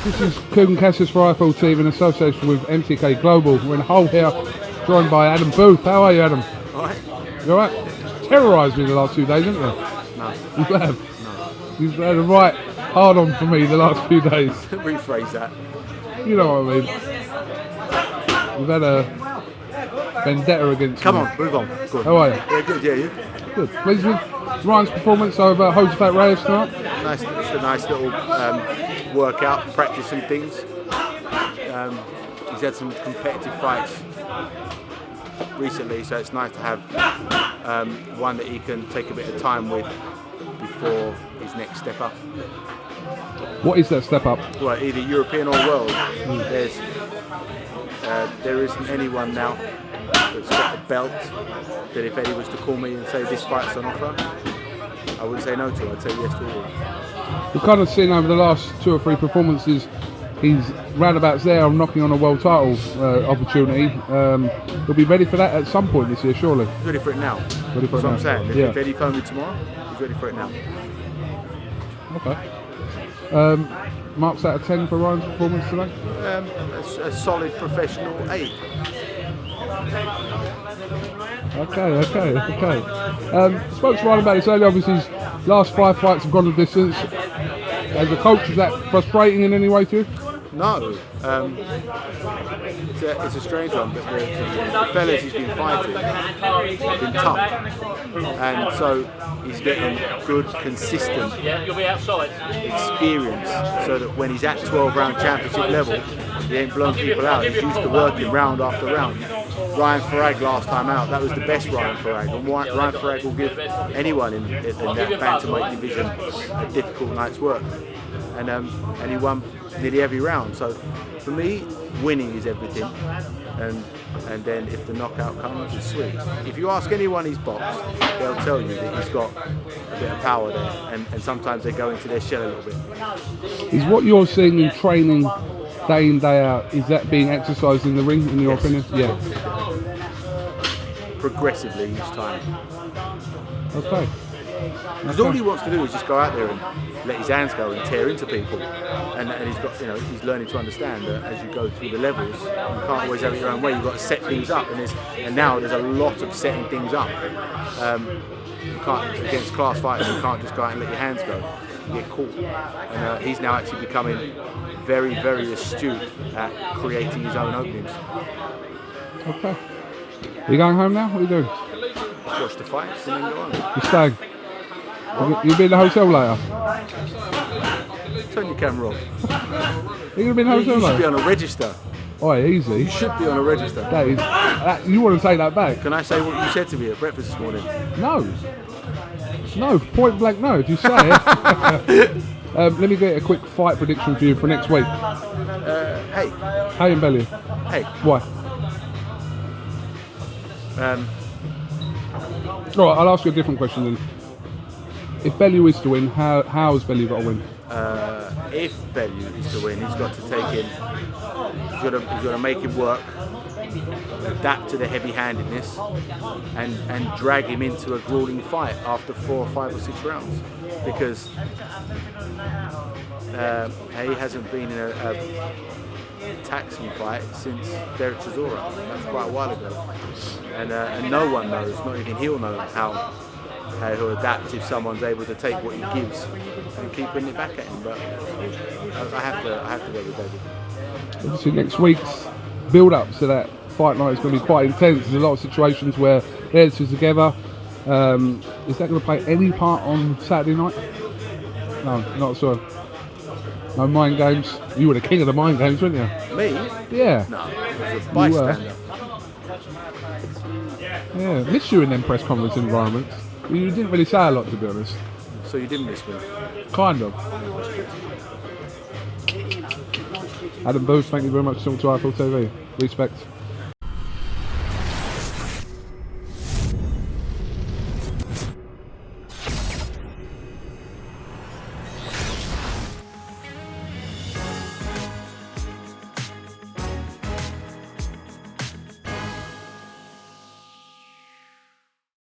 This is KUGAN CASSIUS Rifle Team in association with MTK Global. We're in Hull here, joined by Adam Booth. How are you, Adam? Alright. You alright? Terrorised me the last few days, haven't you? No. You have? No. You've had a right hard on for me the last few days. Rephrase that. You know what I mean. You've had a vendetta against Come me. on, move on. Good. How are you? Yeah, good, yeah, you? Good. Pleased with Ryan's performance over Josephat Reyes tonight? Nice, just a nice little workout, practice some things. He's had some competitive fights recently, so it's nice to have one that he can take a bit of time with before his next step up. What is that step up? Well, either European or world. There isn't anyone now that's got a belt that if Eddie was to call me and say this fight's on offer, I wouldn't say no to it, I'd say yes to all. We've kind of seen over the last 2 or 3 performances, he's roundabouts there knocking on a world title opportunity. He'll be ready for that at some point this year, surely. He's ready for it now. Ready for That's it what now. I'm saying. Yeah. If Eddie phoned me tomorrow, he's ready for it now. Okay. Marks out of 10 for Ryan's performance today? A solid professional 8. Okay. Spoke to Ryan about this earlier. Obviously, his last 5 fights have gone the distance. As a coach, is that frustrating in any way to you? No, it's a strange one, but the fellas he's been fighting have been tough, and so he's getting good, consistent experience, so that when he's at 12-round championship level, he ain't blowing people out. He's used to working round after round. Ryan Farag last time out, that was the best Ryan Farag, and Ryan Farag will give anyone in that bantamweight division a difficult night's work, and he won nearly every round. So for me, winning is everything, and then if the knockout comes, it's sweet. If you ask anyone he's boxed, they'll tell you that he's got a bit of power there, and sometimes they go into their shell a little bit. Is what you're seeing in training day in, day out, is that being exercised in the ring, in your opinion? Yeah. Progressively each time. Okay. Because all he wants to do is just go out there and let his hands go and tear into people, and he's got, he's learning to understand that as you go through the levels, you can't always have it your own way. You've got to set things up, and now there's a lot of setting things up. You can't, against class fighters, you can't just go out and let your hands go. You get caught, and he's now actually becoming very, very astute at creating his own openings. Okay. Are you going home now? What are you doing? Watch the fights and then go on. You're staying? You'll be in the hotel later? Turn your camera off. You're going to be in the hotel You should later? be on a register. Oh, easy. You should be on a register. You want to take that back? Can I say what you said to me at breakfast this morning? No, point blank no, if you say it. Let me get a quick fight prediction for you for next week. Hey. Haye and Bellew. Hey. Why? Alright, I'll ask you a different question then. If Bellew is to win, how has Bellew got to win? If Bellew is to win, he's got to take him. He's got to make him work, adapt to the heavy-handedness, and drag him into a grueling fight after 4 or 5 or 6 rounds. Because Haye hasn't been in a taxing fight since Derek Chisora. That's quite a while ago, and no one knows, not even he'll know how he'll adapt if someone's able to take what he gives and keep putting it back at him. But I have to go with David. Obviously next week's build-up to that fight night is going to be quite intense. There's a lot of situations where they're two together. Is that going to play any part on Saturday night? No, not so. No mind games. You were the king of the mind games, weren't you? Me? Yeah. No, I was a bystander. Yeah, missed you in them press conference environments. You didn't really say a lot, to be honest. So you didn't miss me? Kind of. Adam Booth, thank you very much for talking to iFull TV. Respect.